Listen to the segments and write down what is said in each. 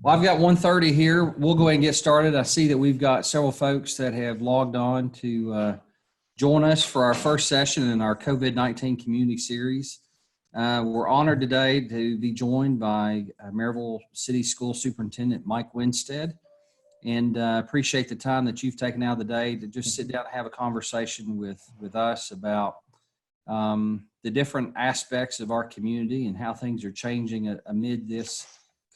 Well, I've got 1:30 here. We'll go ahead and get started. I see that we've got several folks that have logged on to join us for our first session in our COVID-19 community series. We're honored today to be joined by Maryville City Schools Superintendent Mike Winstead, and appreciate the time that you've taken out of the day to just sit down and have a conversation with us about the different aspects of our community and how things are changing amid this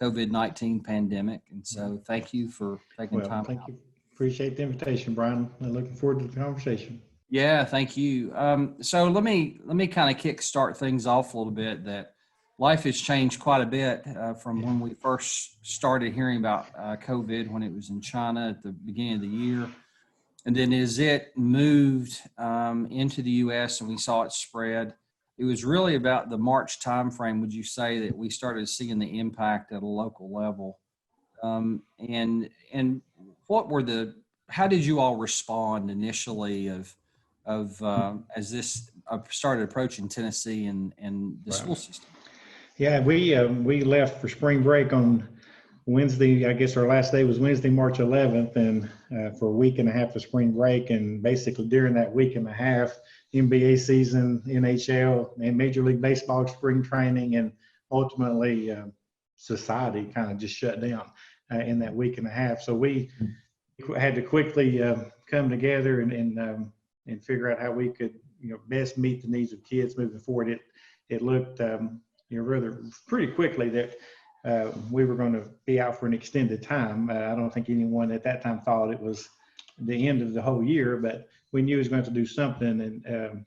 COVID-19 pandemic. And so thank you for taking time. Thank you. Appreciate the invitation, Brian. I'm looking forward to the conversation. Yeah, thank you. So let me kind of start things off a little bit. That life has changed quite a bit from when we first started hearing about COVID, when it was in China at the beginning of the year. And then as it moved into the U.S. and we saw it spread, it was really about the March timeframe, would you say, that we started seeing the impact at a local level? And what were how did you all respond initially as this started approaching Tennessee and the school system? Yeah, we left for spring break on Wednesday. I guess our last day was Wednesday, March 11th, and for a week and a half of spring break. And basically during that week and a half, NBA season, NHL, and Major League Baseball spring training, and ultimately society kind of just shut down in that week and a half. So we had to quickly come together and figure out how we could, best meet the needs of kids moving forward. It looked, rather pretty quickly that we were going to be out for an extended time. I don't think anyone at that time thought it was the end of the whole year, but we knew he was going to do something. And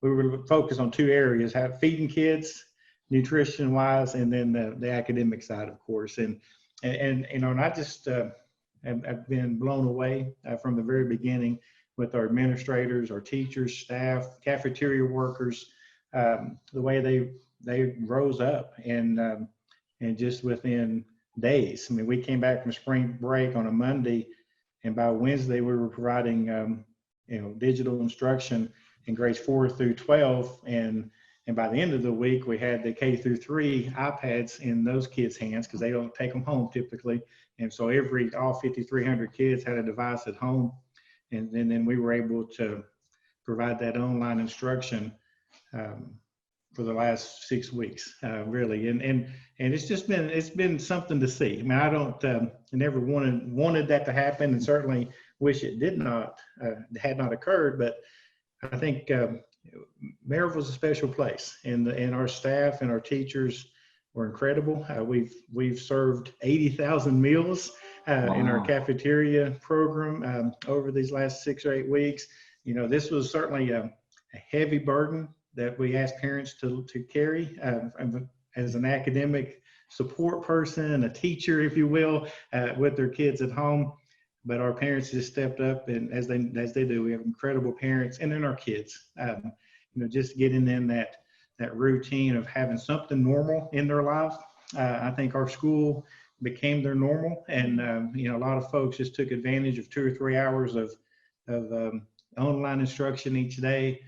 we were focused on two areas: feeding kids, nutrition wise, and then the academic side, of course. And I just have been blown away from the very beginning with our administrators, our teachers, staff, cafeteria workers, the way they rose up and just within days. I mean, we came back from spring break on a Monday, and by Wednesday we were providing digital instruction in grades 4 through 12, and by the end of the week we had the K through 3 iPads in those kids' hands because they don't take them home typically, and so all 5,300 kids had a device at home, and then we were able to provide that online instruction for the last 6 weeks, really, and it's been something to see. I mean, I never wanted that to happen, and certainly wish it had not occurred. But I think Maryville's a special place, and our staff and our teachers were incredible. We've served 80,000 meals Wow. in our cafeteria program over these last 6 or 8 weeks. This was certainly a heavy burden that we asked parents to carry as an academic support person, a teacher, if you will, with their kids at home. But our parents just stepped up, and as they do, we have incredible parents, and then our kids, just getting in that routine of having something normal in their life. I think our school became their normal, and a lot of folks just took advantage of 2 or 3 hours of online instruction each day.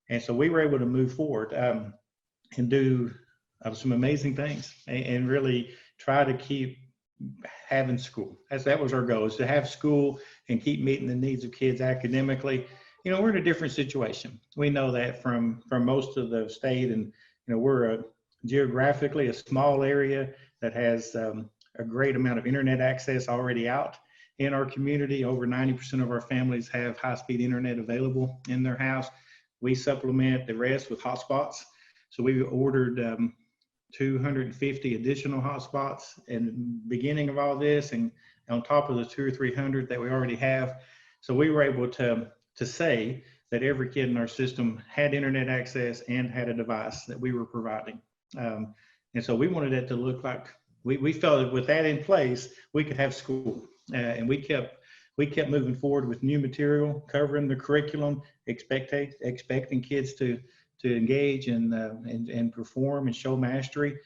And so we were able to move forward and do some amazing things and really try to keep having school. That was our goal, is to have school and keep meeting the needs of kids academically. We're in a different situation. We know that from most of the state, and we're geographically a small area that has a great amount of internet access already out in our community. Over 90% of our families have high-speed internet available in their house. We supplement the rest with hotspots. So we ordered 250 additional hotspots in the beginning of all this, and on top of the 200 or 300 that we already have. So we were able to say that every kid in our system had internet access and had a device that we were providing. And so we wanted it to look like, we felt that with that in place, we could have school. And we kept moving forward with new material, covering the curriculum, expecting kids to engage and perform and show mastery.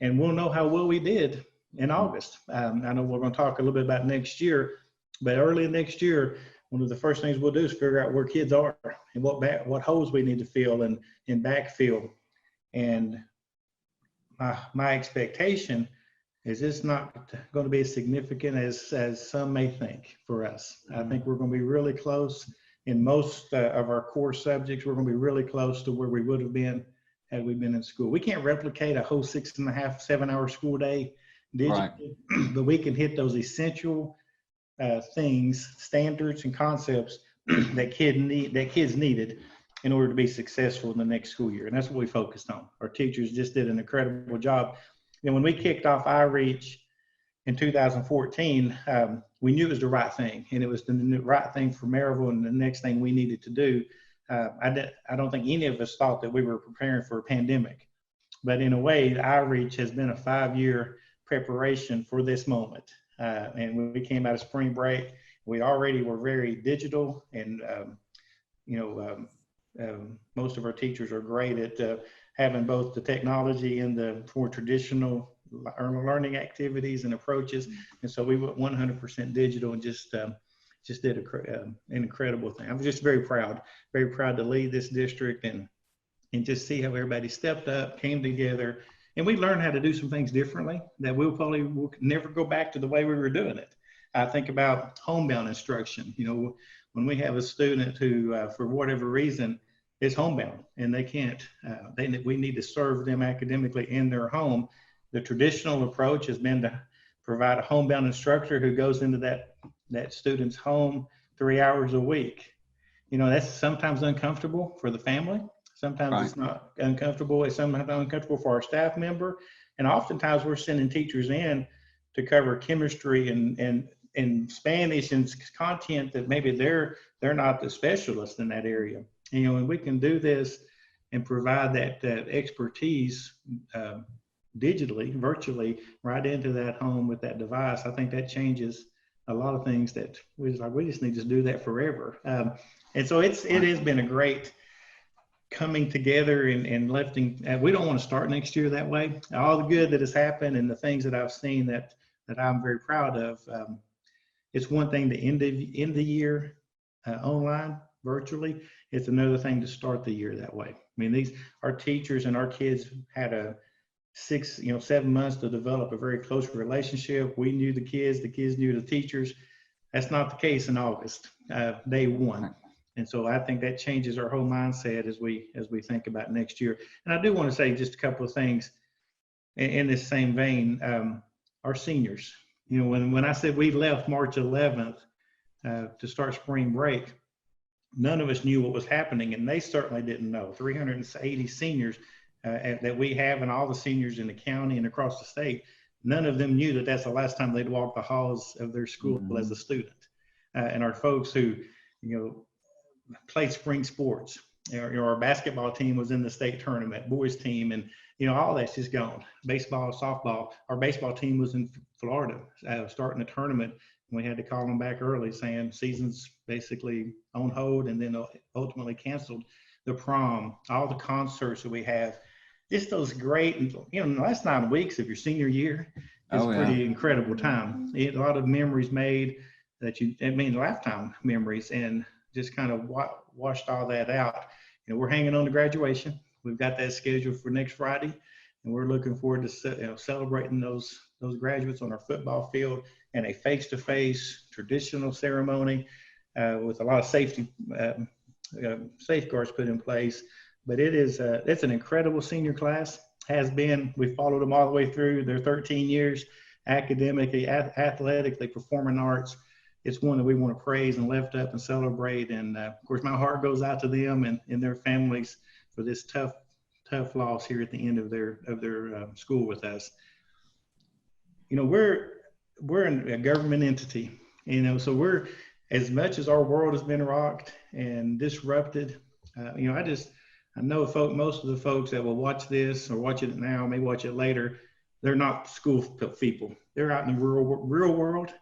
And we'll know how well we did in August. I know we're going to talk a little bit about next year, but early next year, one of the first things we'll do is figure out where kids are and what holes we need to fill and backfill. And my expectation is it's not going to be as significant as some may think for us. I think we're going to be really close in most of our core subjects. We're going to be really close to where we would have been had we been in school. We can't replicate a whole 6.5, 7-hour school day digitally, right. But we can hit those essential things, standards, and concepts that kids needed in order to be successful in the next school year. And that's what we focused on. Our teachers just did an incredible job. And when we kicked off iReach in 2014, we knew it was the right thing, and it was the right thing for Maryville and the next thing we needed to do. I don't think any of us thought that we were preparing for a pandemic, but in a way, iReach has been a 5-year preparation for this moment. And when we came out of spring break, we already were very digital, and most of our teachers are great at having both the technology and the more traditional learning activities and approaches. And so we went 100% digital and just did an incredible thing. I'm just very proud to lead this district and just see how everybody stepped up, came together, and we learned how to do some things differently that we'll never go back to the way we were doing it. I think about homebound instruction. When we have a student who, for whatever reason, is homebound and they can't, we need to serve them academically in their home. The traditional approach has been to provide a homebound instructor who goes into that student's home 3 hours a week. That's sometimes uncomfortable for the family. Sometimes right. It's not uncomfortable. It's sometimes uncomfortable for our staff member. And oftentimes we're sending teachers in to cover chemistry and Spanish and content that maybe they're not the specialist in that area. And we can do this and provide that expertise digitally, virtually, right into that home with that device. I think that changes a lot of things that we just need to do that forever. And so it has been a great coming together and lifting. We don't want to start next year that way. All the good that has happened and the things that I've seen that I'm very proud of. It's one thing to end the year online, virtually. It's another thing to start the year that way. I mean, our teachers and our kids had 7 months to develop a very close relationship. We knew the kids knew the teachers. That's not the case in August, day one. And so I think that changes our whole mindset as we think about next year. And I do want to say just a couple of things in this same vein. Our seniors, when I said we left March 11th to start spring break, none of us knew what was happening, and they certainly didn't know. 380 seniors that we have, and all the seniors in the county and across the state, none of them knew that that's the last time they'd walk the halls of their school as a student. And our folks who, played spring sports, our basketball team was in the state tournament, boys team, and all that's just gone. Baseball, softball. Our baseball team was in Florida starting a tournament. We had to call them back early saying season's basically on hold, and then ultimately canceled. The prom, all the concerts that we have, just those great, the last 9 weeks of your senior year is pretty incredible time. A lot of memories made lifetime memories, and just kind of washed all that out. We're hanging on to graduation. We've got that scheduled for next Friday, and we're looking forward to celebrating those graduates on our football field and a face-to-face traditional ceremony with a lot of safety safeguards put in place. But it's an incredible senior class. Has been. We followed them all the way through their 13 years, academically, athletically, performing arts. It's one that we want to praise and lift up and celebrate. And of course, my heart goes out to them and their families for this tough loss here at the end of their school with us. We're a government entity, so we're, as much as our world has been rocked and disrupted, I know most of the folks that will watch this or watch it now, may watch it later, they're not school people. They're out in the real world,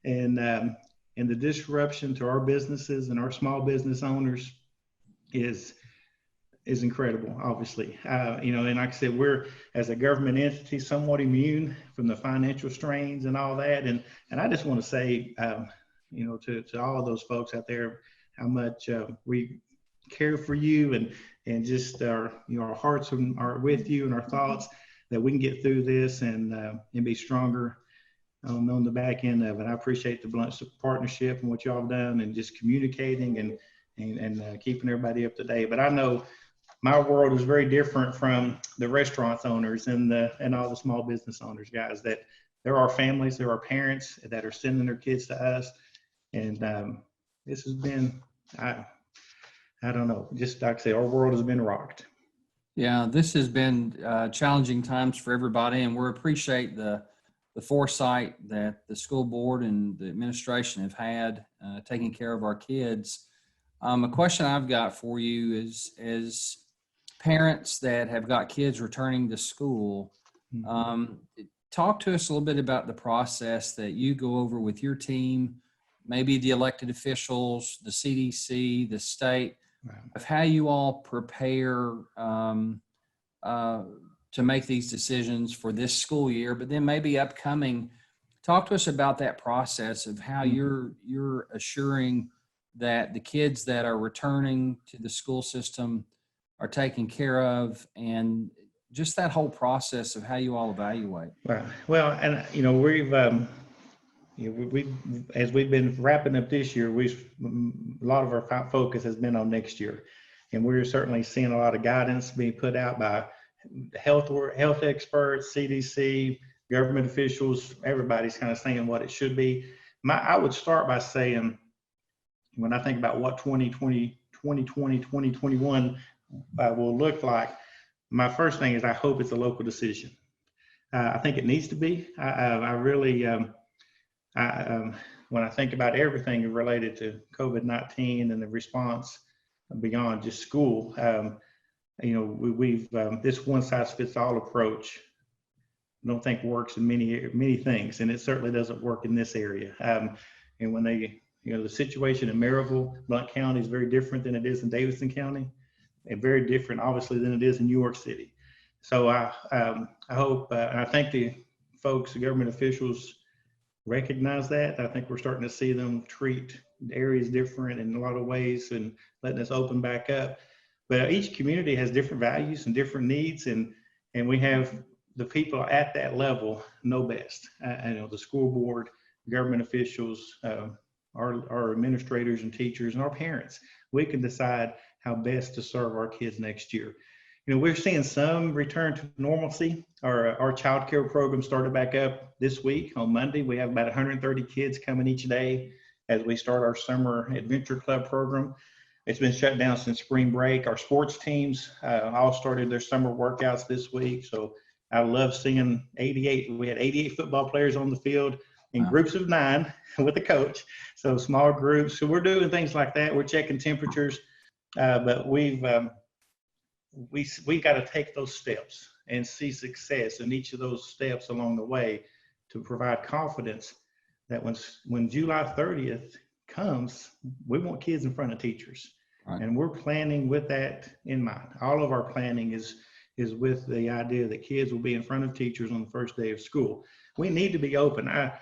and the disruption to our businesses and our small business owners is incredible, obviously. And like I said, we're, as a government entity, somewhat immune from the financial strains and all that. And I just want to say, to all of those folks out there, how much we care for you, and just our hearts are with you, and our thoughts. that we can get through this and be stronger on the back end of it. I appreciate the Blount Partnership and what y'all have done, and just communicating and keeping everybody up to date. But I know my world is very different from the restaurant owners and all the small business owners, guys. That there are families, there are parents that are sending their kids to us, and this has been, I don't know, just like I say, our world has been rocked. Yeah, this has been challenging times for everybody, and we appreciate the foresight that the school board and the administration have had taking care of our kids. A question I've got for you is, as parents that have got kids returning to school, talk to us a little bit about the process that you go over with your team, maybe the elected officials, the CDC, the state, of how you all prepare to make these decisions for this school year, but then maybe upcoming. Talk to us about that process of how you're assuring that the kids that are returning to the school system are taken care of, and just that whole process of how you all evaluate. Right. Well, and we've as we've been wrapping up this year, a lot of our focus has been on next year, and we're certainly seeing a lot of guidance being put out by health experts, CDC, government officials. Everybody's kind of saying what it should be. I would start by saying, when I think about what 2020, 2021 will look like, my first thing is I hope it's a local decision. I think it needs to be. I really, when I think about everything related to COVID-19 and the response beyond just school, we've this one-size-fits-all approach, I don't think works in many things, and it certainly doesn't work in this area. And when the situation in Maryville, Blount County is very different than it is in Davidson County, and very different, obviously, than it is in New York City. So I hope, and I think the folks, the government officials, recognize that. I think we're starting to see them treat areas different in a lot of ways and letting us open back up. But each community has different values and different needs, and we have the people at that level know best. The school board, government officials, our administrators and teachers, and our parents. We can decide how best to serve our kids next year. We're seeing some return to normalcy. Our child care program started back up this week on Monday. We have about 130 kids coming each day as we start our summer adventure club program. It's been shut down since spring break. Our sports teams all started their summer workouts this week. So I love seeing 88. We had 88 football players on the field in groups of 9 with a coach. So small groups. So we're doing things like that. We're checking temperatures, but we've got to take those steps and see success in each of those steps along the way to provide confidence that when July 30th comes, we want kids in front of teachers. Right. And we're planning with that in mind. All of our planning is with the idea that kids will be in front of teachers on the first day of school. We need to be open. I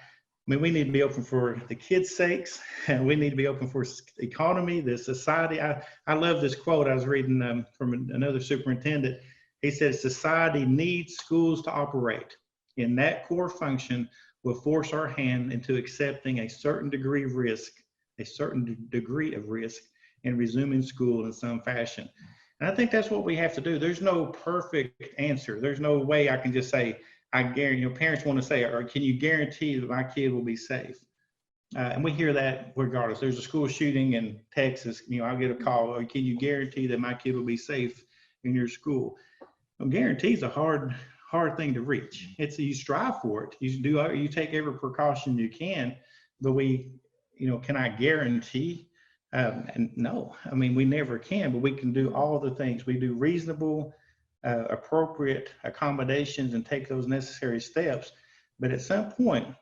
mean, we need to be open for the kids' sakes, and we need to be open for the economy, the society. I love this quote I was reading from another superintendent. He said, "Society needs schools to operate, and that core function will force our hand into accepting a certain degree of risk in resuming school in some fashion." And I think that's what we have to do. There's no perfect answer. There's no way I can just say, I guarantee, parents want to say, or can you guarantee that my kid will be safe? And we hear that regardless. There's a school shooting in Texas, I'll get a call, or can you guarantee that my kid will be safe in your school? Well, guarantee is a hard thing to reach. You strive for it. You take every precaution you can, but can I guarantee? And no, I mean, we never can, but we can do all the things. We do reasonable, appropriate accommodations and take those necessary steps. But at some point,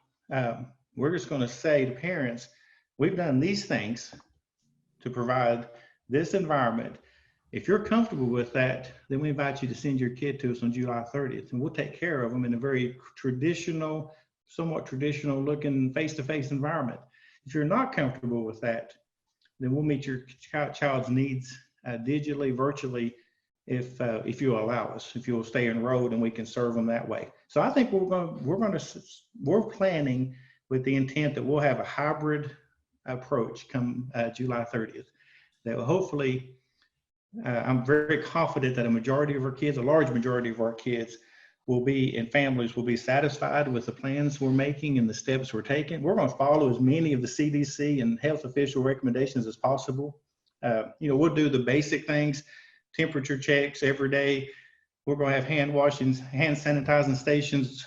we're just going to say to parents, we've done these things to provide this environment. If you're comfortable with that, then we invite you to send your kid to us on July 30th, and we'll take care of them in a very somewhat traditional looking face-to-face environment. If you're not comfortable with that, then we'll meet your child's needs digitally, virtually, if you allow us, if you'll stay enrolled and we can serve them that way. So I think we're planning with the intent that we'll have a hybrid approach come July 30th. That will hopefully, I'm very confident that a large majority of our kids will be, and families will be satisfied with the plans we're making and the steps we're taking. We're going to follow as many of the CDC and health official recommendations as possible. We'll do the basic things, temperature checks every day. We're going to have hand washing, hand sanitizing stations.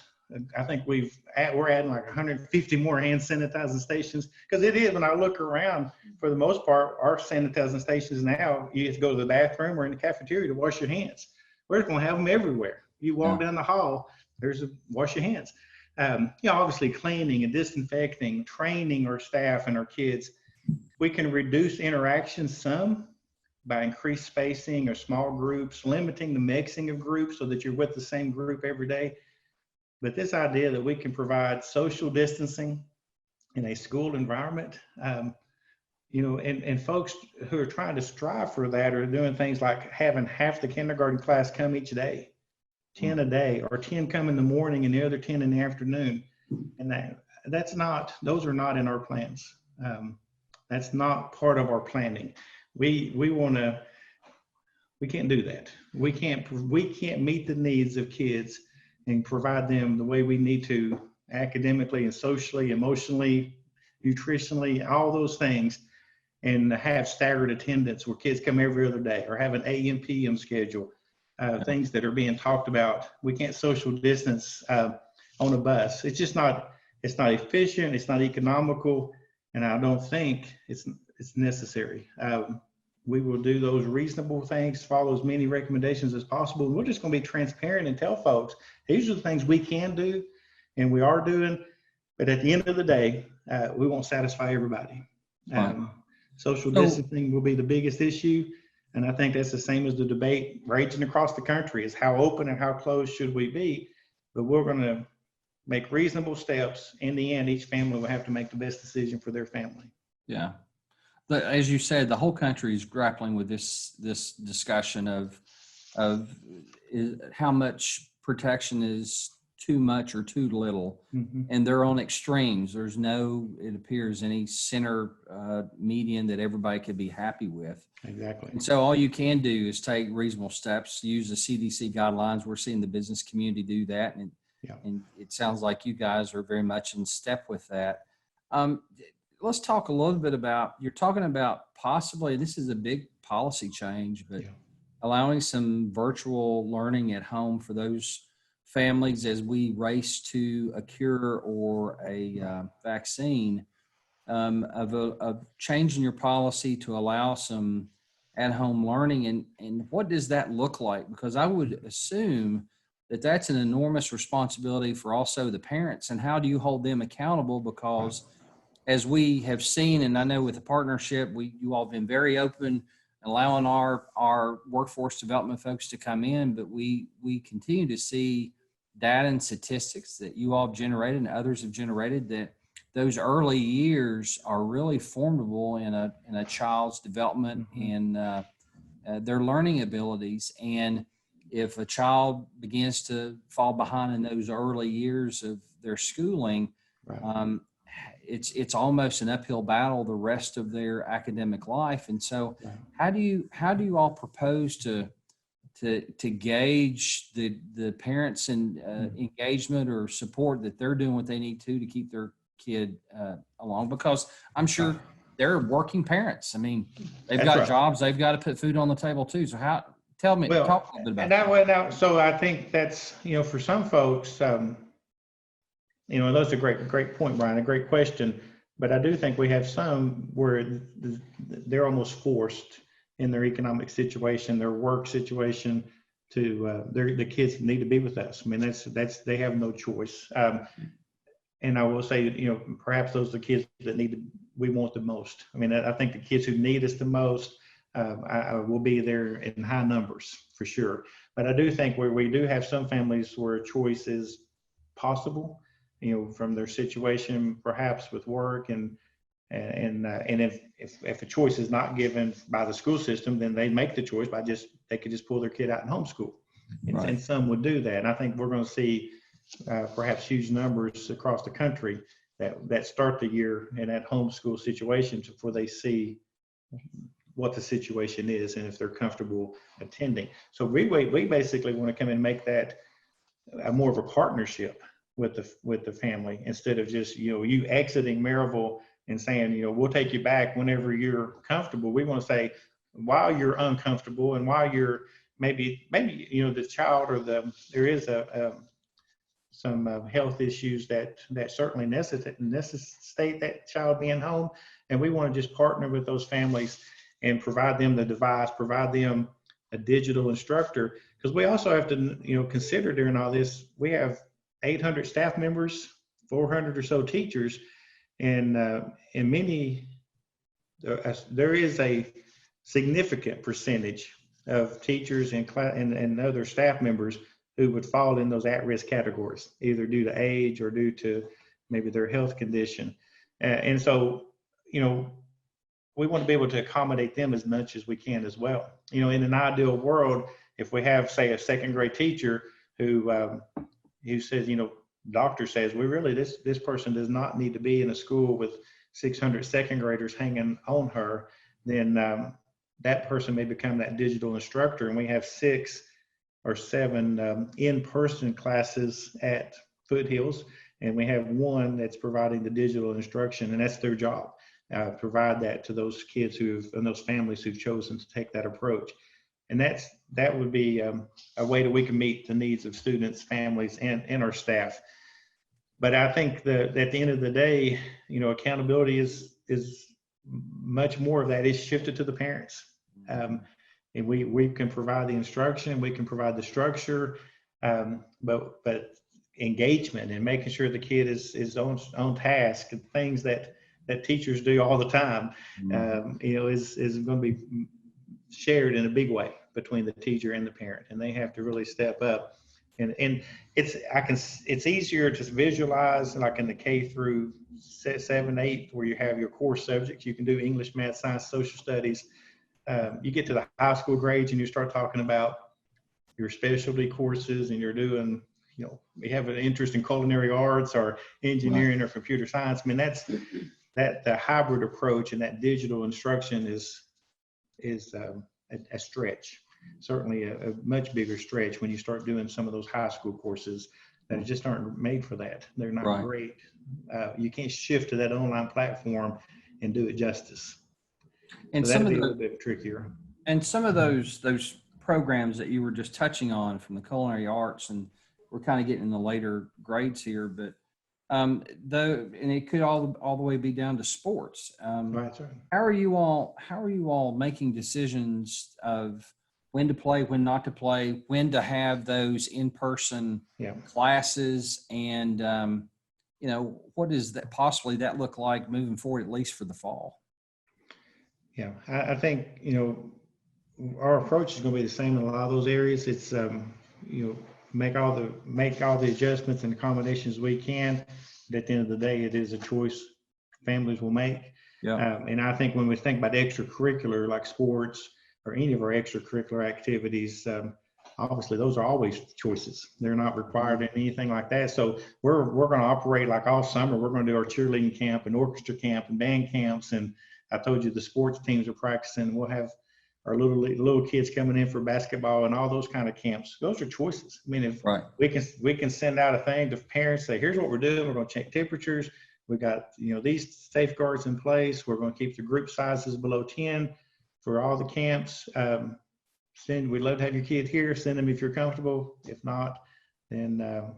I think we're adding like 150 more hand sanitizing stations, because it is, when I look around, for the most part, our sanitizing stations now, you have to go to the bathroom or in the cafeteria to wash your hands. We're going to have them everywhere. You walk down the hall, there's a wash your hands. Obviously cleaning and disinfecting, training our staff and our kids. We can reduce interactions some by increased spacing or small groups, limiting the mixing of groups so that you're with the same group every day. But this idea that we can provide social distancing in a school environment, and folks who are trying to strive for that are doing things like having half the kindergarten class come each day, 10 a day, or 10 come in the morning and the other 10 in the afternoon. And those are not in our plans. That's not part of our planning. We can't do that. We can't meet the needs of kids and provide them the way we need to, academically and socially, emotionally, nutritionally, all those things, and have staggered attendance where kids come every other day, or have an AM PM schedule, things that are being talked about. We can't social distance on a bus. It's not efficient, it's not economical, and I don't think it's necessary. We will do those reasonable things, follow as many recommendations as possible. And we're just going to be transparent and tell folks, these are the things we can do and we are doing. But at the end of the day, we won't satisfy everybody. Social distancing will be the biggest issue. And I think that's the same as the debate raging across the country, is how open and how closed should we be. But we're going to make reasonable steps. In the end, each family will have to make the best decision for their family. Yeah. But as you said, the whole country is grappling with this discussion of how much protection is too much or too little, and they're on extremes. There's no, it appears, any center median that everybody could be happy with. Exactly. And so all you can do is take reasonable steps, use the CDC guidelines. We're seeing the business community do that, and it sounds like you guys are very much in step with that. Let's talk a little bit about, you're talking about possibly, this is a big policy change, but allowing some virtual learning at home for those families as we race to a cure or a vaccine, of changing your policy to allow some at-home learning. And what does that look like? Because I would assume that that's an enormous responsibility for also the parents. And how do you hold them accountable? Because as we have seen, and I know with the partnership, you all have been very open, allowing our workforce development folks to come in, but we continue to see data and statistics that you all have generated and others have generated, that those early years are really formidable in a child's development and their learning abilities. And if a child begins to fall behind in those early years of their schooling, it's almost an uphill battle the rest of their academic life. And so how do you all propose to gauge the parents and engagement or support that they're doing what they need to keep their kid along? Because I'm sure they're working parents. I mean, they've got jobs, they've got to put food on the table too. So talk a little bit about that. So I think that's, for some folks, that's a great point, Brian, a great question. But I do think we have some where they're almost forced in their economic situation, their work situation, to the kids need to be with us. I mean, that's they have no choice. And I will say, perhaps those are the kids that we want the most. I mean, I think the kids who need us the most, I will be there in high numbers for sure. But I do think where we do have some families where choice is possible, from their situation, perhaps with work and And if a choice is not given by the school system, then they make the choice they could just pull their kid out and homeschool. Right. And some would do that. And I think we're going to see perhaps huge numbers across the country that start the year in that homeschool situation before they see what the situation is and if they're comfortable attending. So we basically want to come and make that more of a partnership with the family, instead of just, you exiting Maryville and saying, we'll take you back whenever you're comfortable. We want to say, while you're uncomfortable and while you're maybe the child or there is some health issues that certainly necessitate that child being home, and we want to just partner with those families and provide them the device, provide them a digital instructor, because we also have to consider during all this, we have 800 staff members, 400 or so teachers, and many there is a significant percentage of teachers and other staff members who would fall in those at-risk categories, either due to age or due to maybe their health condition. And so, we want to be able to accommodate them as much as we can as well. In an ideal world, if we have, say, a second grade teacher who says, doctor says, this person does not need to be in a school with 600 second graders hanging on her, then that person may become that digital instructor. And we have 6 or 7 in-person classes at Foothills, and we have 1 that's providing the digital instruction, and that's their job. Provide that to those kids and those families who've chosen to take that approach. And that would be a way that we can meet the needs of students, families, and our staff. But I think that at the end of the day, accountability is much more of that is shifted to the parents. And we can provide the instruction, we can provide the structure, but engagement and making sure the kid is on task, and things that teachers do all the time, is going to be shared in a big way between the teacher and the parent, and they have to really step up. And it's easier to visualize, like in the K through 7, 8, where you have your core subjects. You can do English, math, science, social studies. You get to the high school grades and you start talking about your specialty courses, and you're doing, we have an interest in culinary arts or engineering, right, or computer science. I mean, that the hybrid approach and that digital instruction is a stretch, certainly a much bigger stretch when you start doing some of those high school courses that just aren't made for that. They're not right. Great. You can't shift to that online platform and do it justice. And so some that'd of be a little bit trickier. And some of those programs that you were just touching on from the culinary arts, and we're kind of getting in the later grades here, but and it could all the way be down to sports. Right. How are you all making decisions of when to play, when not to play, when to have those in-person classes, and what does that possibly look like moving forward, at least for the fall? Yeah, I think our approach is going to be the same in a lot of those areas. It's make all the adjustments and accommodations we can. But at the end of the day, it is a choice families will make. Yeah. And I think when we think about extracurricular, like sports or any of our extracurricular activities, obviously those are always choices. They're not required in anything like that. So we're going to operate like all summer. We're going to do our cheerleading camp and orchestra camp and band camps. And I told you the sports teams are practicing. We'll have our little kids coming in for basketball and all those kind of camps. Those are choices. I mean, if right. we can send out a thing to parents, say, here's what we're doing. We're going to check temperatures. We got, these safeguards in place. We're going to keep the group sizes below 10 for all the camps. We'd love to have your kid here. Send them if you're comfortable. If not, then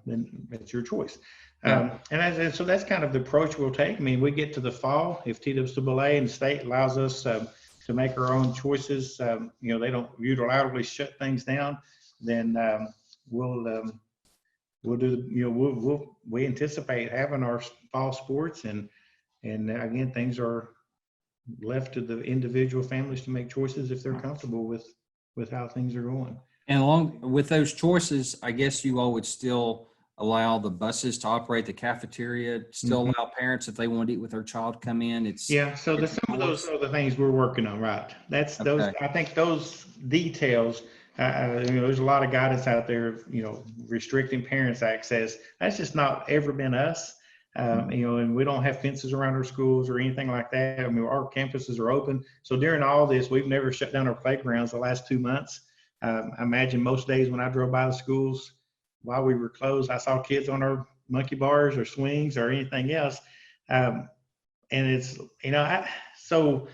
it's your choice. Yeah. And so that's kind of the approach we'll take. I mean, we get to the fall, if TWAA and the state allows us to make our own choices, they don't unilaterally shut things down, then we'll do, we anticipate having our fall sports, and again, things are left to the individual families to make choices if they're comfortable with how things are going. And along with those choices, I guess you all would still allow the buses to operate, the cafeteria, still Mhm. allow parents if they want to eat with their child come in. Yeah, so It's some of those yours. are the things we're working on, right? That's those, Okay. I think those details, there's a lot of guidance out there, restricting parents' access. That's just not ever been us. And we don't have fences around our schools or anything like that. I mean, our campuses are open. So during all this, we've never shut down our playgrounds the last 2 months. I imagine most days when I drove by the schools while we were closed, I saw kids on our monkey bars or swings or anything else. Um, and it's, so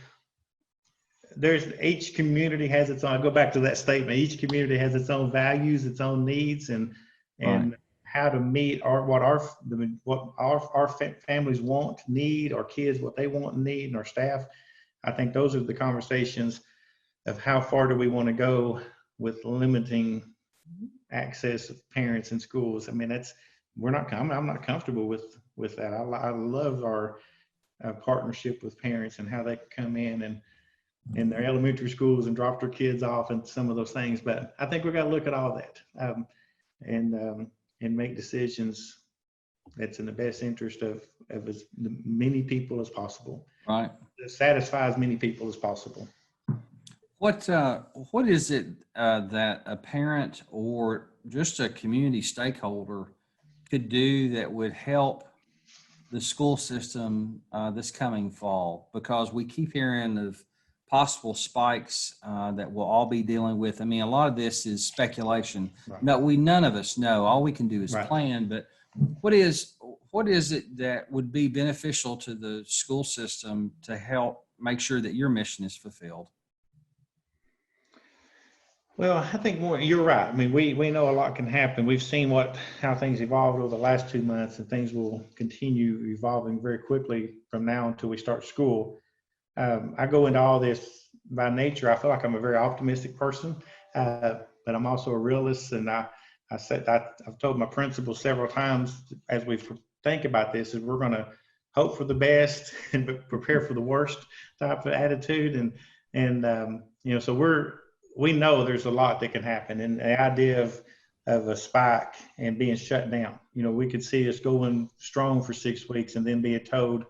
there's, each community has its own, I go back to that statement, each community has its own values, its own needs, and Right. how to meet what our families want, need, our kids, what they want and need, and our staff. I think those are the conversations of how far do we want to go with limiting access of parents in schools. I mean, I'm not comfortable with that. I love our partnership with parents and how they come in and their elementary schools and drop their kids off and some of those things. But I think we've got to look at all that, and make decisions that's in the best interest of as many people as possible, Right. that satisfies as many people as possible. What is it that a parent or just a community stakeholder could do that would help the school system this coming fall? Because we keep hearing of possible spikes that we'll all be dealing with. I mean, a lot of this is speculation. Right. No, none of us know. All we can do is Right. plan. But what is it that would be beneficial to the school system to help make sure that your mission is fulfilled? Well, I think more, you're right. I mean, we know a lot can happen. We've seen how things evolved over the last 2 months, and things will continue evolving very quickly from now until we start school. I go into all this by nature. I feel like I'm a very optimistic person, but I'm also a realist. And I've told my principals several times as we think about this, is we're going to hope for the best and prepare for the worst type of attitude. So we know there's a lot that can happen, and the idea of a spike and being shut down, we could see us going strong for 6 weeks and then being told,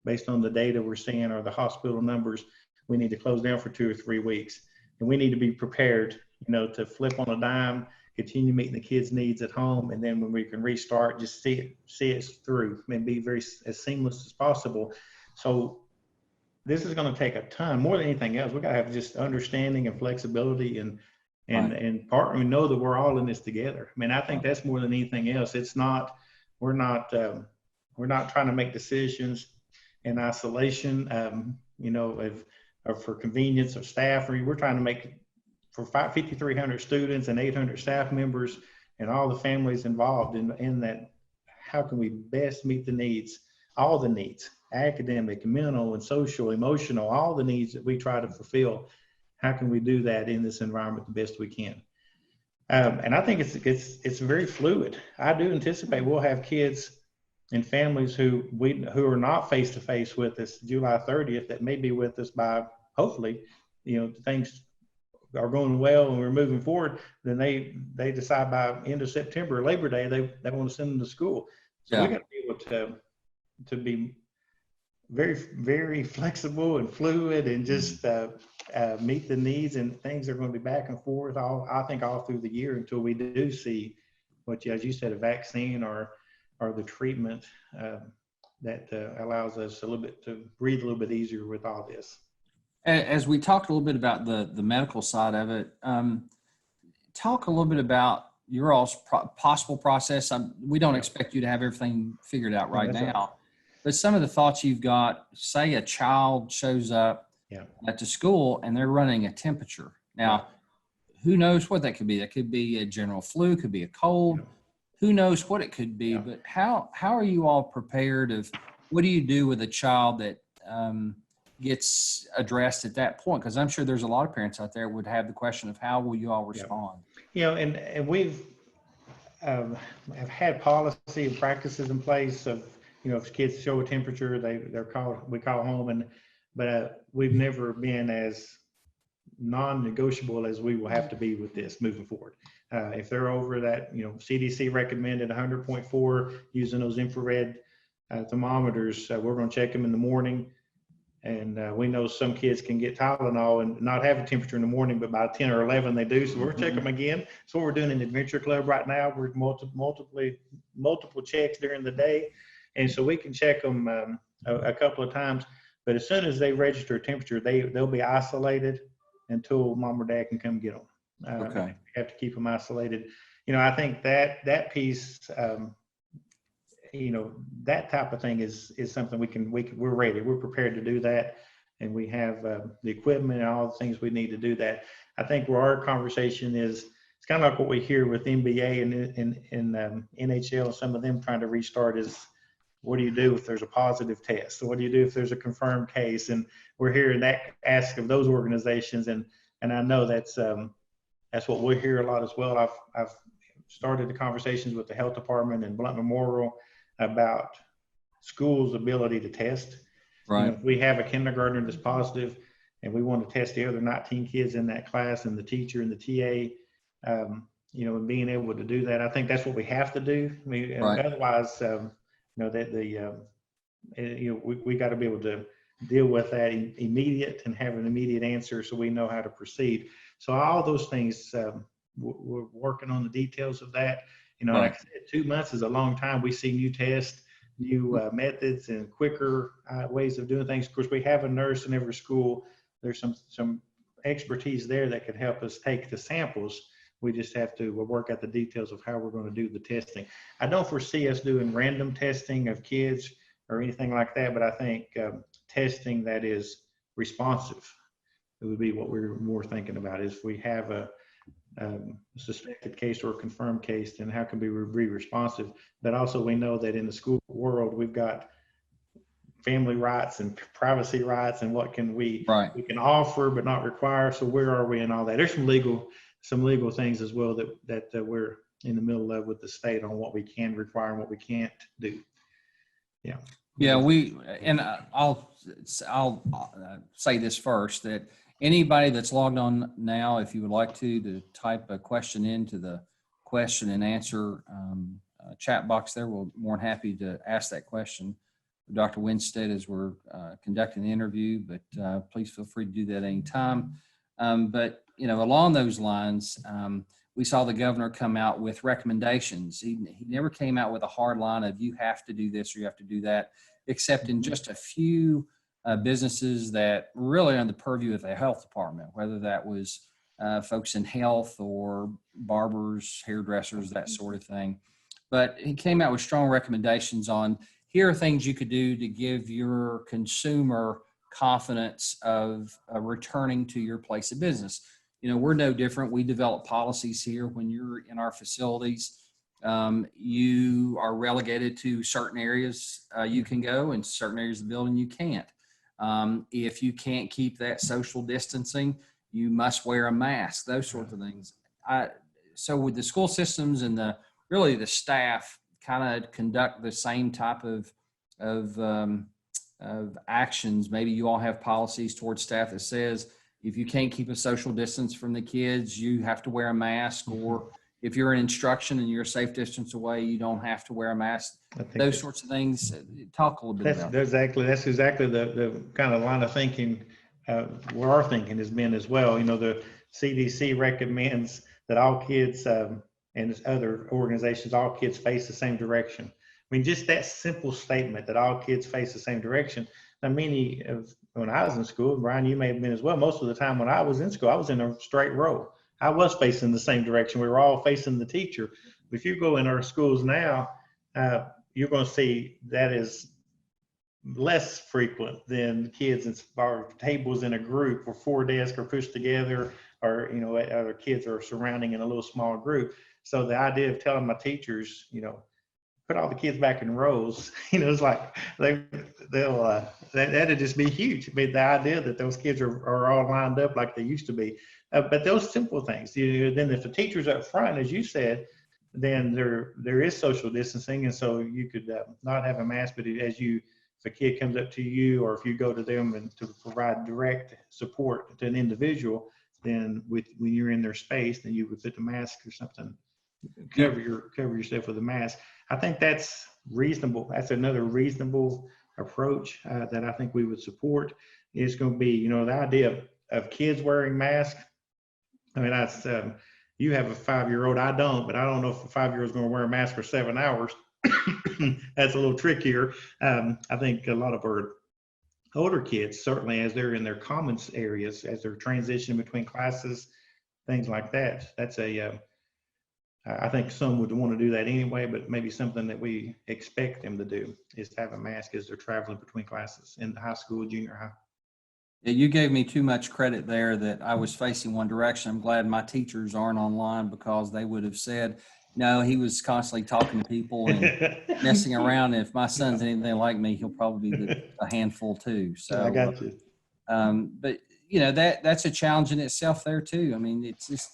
based on the data we're seeing or the hospital numbers, we need to close down for 2 or 3 weeks, and we need to be prepared, to flip on a dime, continue meeting the kids' needs at home, and then when we can restart, just see it through and be as seamless as possible. So this is going to take a ton, more than anything else. We got to have just understanding and flexibility and partner. We know that we're all in this together. I mean, I think that's more than anything else. We're not trying to make decisions in isolation, for convenience of staff. We're trying to make for 5,300 students and 800 staff members and all the families involved in that. How can we best meet the needs, all the needs, academic, mental, and social, emotional, all the needs that we try to fulfill? How can we do that in this environment the best we can? And I think it's very fluid. I do anticipate we'll have kids and families who are not face to face with us July 30th that may be with us by, hopefully, things are going well and we're moving forward. Then they decide by end of September, Labor Day, they want to send them to school. So we got to be able to be very, very flexible and fluid and just meet the needs, and things are going to be back and forth I think all through the year until we do see as you said, a vaccine or the treatment that allows us a little bit to breathe a little bit easier with all this. As we talked a little bit about the medical side of it, talk a little bit about your all's possible process. We don't expect you to have everything figured out right now, right. But some of the thoughts you've got, say a child shows up at the school and they're running a temperature. Now, who knows what that could be? That could be a general flu, could be a cold. Who knows what it could be, but how are you all prepared what do you do with a child that gets addressed at that point? Because I'm sure there's a lot of parents out there would have the question of how will you all respond? And we've have had policy and practices in place of, if kids show a temperature, we call home, but we've never been as non-negotiable as we will have to be with this moving forward. If they're over that, CDC recommended 100.4 using those infrared thermometers, we're going to check them in the morning. And we know some kids can get Tylenol and not have a temperature in the morning, but by 10 or 11 they do. So we're checking them again. So what we're doing in Adventure Club right now, we're multiple checks during the day. And so we can check them a couple of times. But as soon as they register a temperature, they'll be isolated until mom or dad can come get them. Okay. We have to keep them isolated. I think that piece, that type of thing is something we're ready. We're prepared to do that. And we have the equipment and all the things we need to do that. I think where our conversation is, it's kind of like what we hear with NBA and NHL, some of them trying to restart is, what do you do if there's a positive test? So what do you do if there's a confirmed case? And we're hearing that ask of those organizations. And I know that's what we hear a lot as well. I've started the conversations with the health department and Blount Memorial about schools' ability to test. Right. If we have a kindergartner that's positive and we want to test the other 19 kids in that class and the teacher and the TA, and being able to do that, I think that's what we have to do. I mean, Right. Otherwise, we got to be able to deal with that immediate and have an immediate answer so we know how to proceed. So all those things, we're working on the details of that. Right. Like I said, 2 months is a long time. We see new tests, new methods, and quicker ways of doing things. Of course, we have a nurse in every school. There's some expertise there that could help us take the samples. We just have to work out the details of how we're going to do the testing. I don't foresee us doing random testing of kids or anything like that, but I think testing that is responsive, it would be what we're more thinking about. Is if we have a suspected case or a confirmed case, then how can we be responsive? But also we know that in the school world, we've got family rights and privacy rights and what can we can offer but not require. So where are we in all that? There's some legal things as well that we're in the middle of with the state on what we can require and what we can't do. Yeah. Yeah, I'll say this first, that anybody that's logged on now, if you would like to type a question into the question and answer chat box there, we're more than happy to ask that question to Dr. Winstead as we're conducting the interview, but please feel free to do that anytime. But, along those lines, we saw the governor come out with recommendations. He never came out with a hard line of you have to do this or you have to do that, except in just a few businesses that were really under the purview of the health department, whether that was folks in health or barbers, hairdressers, that sort of thing. But he came out with strong recommendations on here are things you could do to give your consumer confidence of returning to your place of business. We're no different. We develop policies here. When you're in our facilities, you are relegated to certain areas you can go, and certain areas of the building you can't. If you can't keep that social distancing, you must wear a mask, those sorts of things. So with the school systems and the staff kind of conduct the same type of actions. Maybe you all have policies towards staff that says, if you can't keep a social distance from the kids, you have to wear a mask, or if you're in instruction and you're a safe distance away, you don't have to wear a mask. Those sorts of things. Talk a little bit about that. That's exactly the kind of line of thinking where our thinking has been as well. The CDC recommends that all kids and other organizations, all kids face the same direction. I mean, just that simple statement that all kids face the same direction. Now, when I was in school, Bryan, you may have been as well, most of the time when I was in school, I was in a straight row. I was facing the same direction. We were all facing the teacher. If you go in our schools now, you're going to see that is less frequent than kids in our tables in a group where 4 desks are pushed together, or other kids are surrounding in a little small group. So the idea of telling my teachers, put all the kids back in rows, it's like that'd just be huge. I mean, the idea that those kids are all lined up like they used to be. But those simple things, then if the teacher's up front, as you said, then there is social distancing. And so you could not have a mask, but if a kid comes up to you, or if you go to them and to provide direct support to an individual, then when you're in their space, then you would put the mask or something, cover yourself with a mask. I think that's reasonable. That's another reasonable approach that I think we would support. Is going to be, you know, the idea of kids wearing masks. I mean, that's you have a 5-year-old. I don't, but I don't know if a 5-year-old is going to wear a mask for 7 hours. That's a little trickier. I think a lot of our older kids, certainly as they're in their commons areas, as they're transitioning between classes, things like that. That's I think some would want to do that anyway, but maybe something that we expect them to do is to have a mask as they're traveling between classes in the high school, junior high. Yeah, you gave me too much credit there that I was facing one direction. I'm glad my teachers aren't online, because they would have said, no, he was constantly talking to people and messing around. If my son's anything like me, he'll probably be a handful too. So I got you. But you know, that's a challenge in itself there too. I mean, it's just,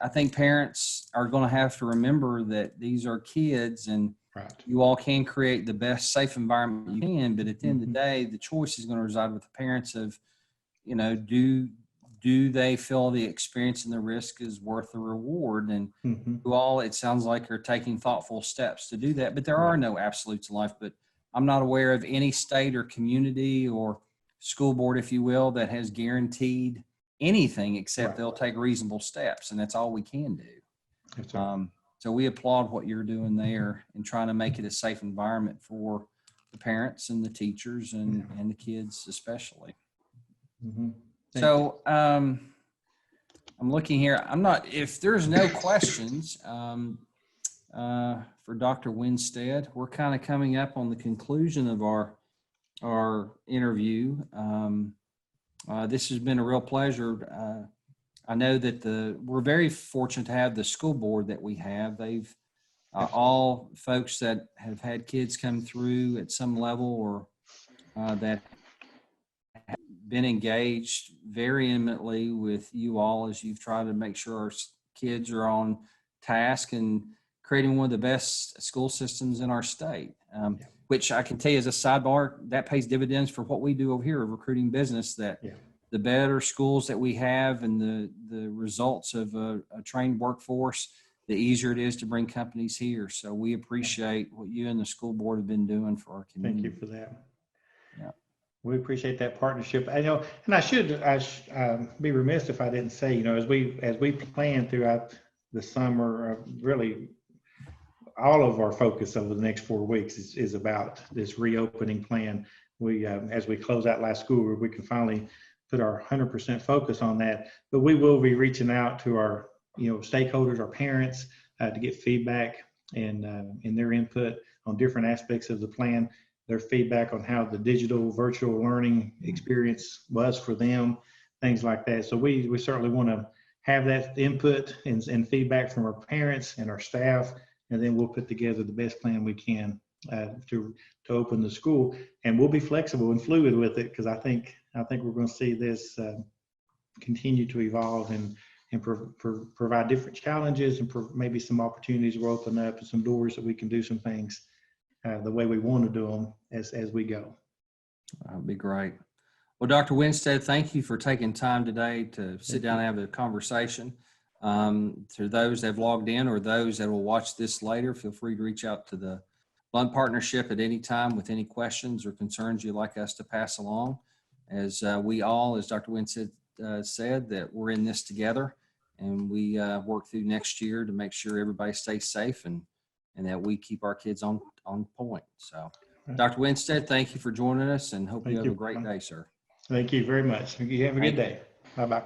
I think parents are going to have to remember that these are kids, and you all can create the best safe environment you can. But at the end of the day, the choice is going to reside with the parents of, you know, do they feel the experience and the risk is worth the reward? And you all, it sounds like, are taking thoughtful steps to do that. But there are no absolutes in life. But I'm not aware of any state or community or school board, if you will, that has guaranteed anything except they'll take reasonable steps, and that's all we can do. So we applaud what you're doing there and trying to make it a safe environment for the parents and the teachers and the kids especially. So I'm looking here. I'm not, if there's no questions for Dr. Winstead, we're kind of coming up on the conclusion of our interview. This has been a real pleasure. I know that we're very fortunate to have the school board that we have. They've all folks that have had kids come through at some level, or that have been engaged very intimately with you all as you've tried to make sure our kids are on task and creating one of the best school systems in our state. Which I can tell you as a sidebar, that pays dividends for what we do over here of recruiting business, that the better schools that we have and the results of a trained workforce, the easier it is to bring companies here. So we appreciate what you and the school board have been doing for our community. Thank you for that. Yeah. We appreciate that partnership. I know, and I should be remiss if I didn't say, you know, as we plan throughout the summer, really all of our focus over the next 4 weeks is about this reopening plan. We, as we close out last school year, we can finally put our 100% focus on that. But we will be reaching out to our, you know, stakeholders, our parents, to get feedback and their input on different aspects of the plan, their feedback on how the digital virtual learning experience was for them, things like that. So we certainly want to have that input and feedback from our parents and our staff, and then we'll put together the best plan we can to open the school. And we'll be flexible and fluid with it, because I think we're going to see this continue to evolve and provide different challenges, and maybe some opportunities will open up and some doors that we can do some things the way we want to do them as we go. That would be great. Well, Dr. Winstead, thank you for taking time today to sit down and have a conversation. To those that have logged in or those that will watch this later, feel free to reach out to the Blount Partnership at any time with any questions or concerns you'd like us to pass along. As we all, as Dr. Winstead said, that we're in this together, and we work through next year to make sure everybody stays safe and that we keep our kids on point. So, Dr. Winstead, thank you for joining us, and hope you have a great day, sir. Thank you very much. You have a good day. Bye-bye.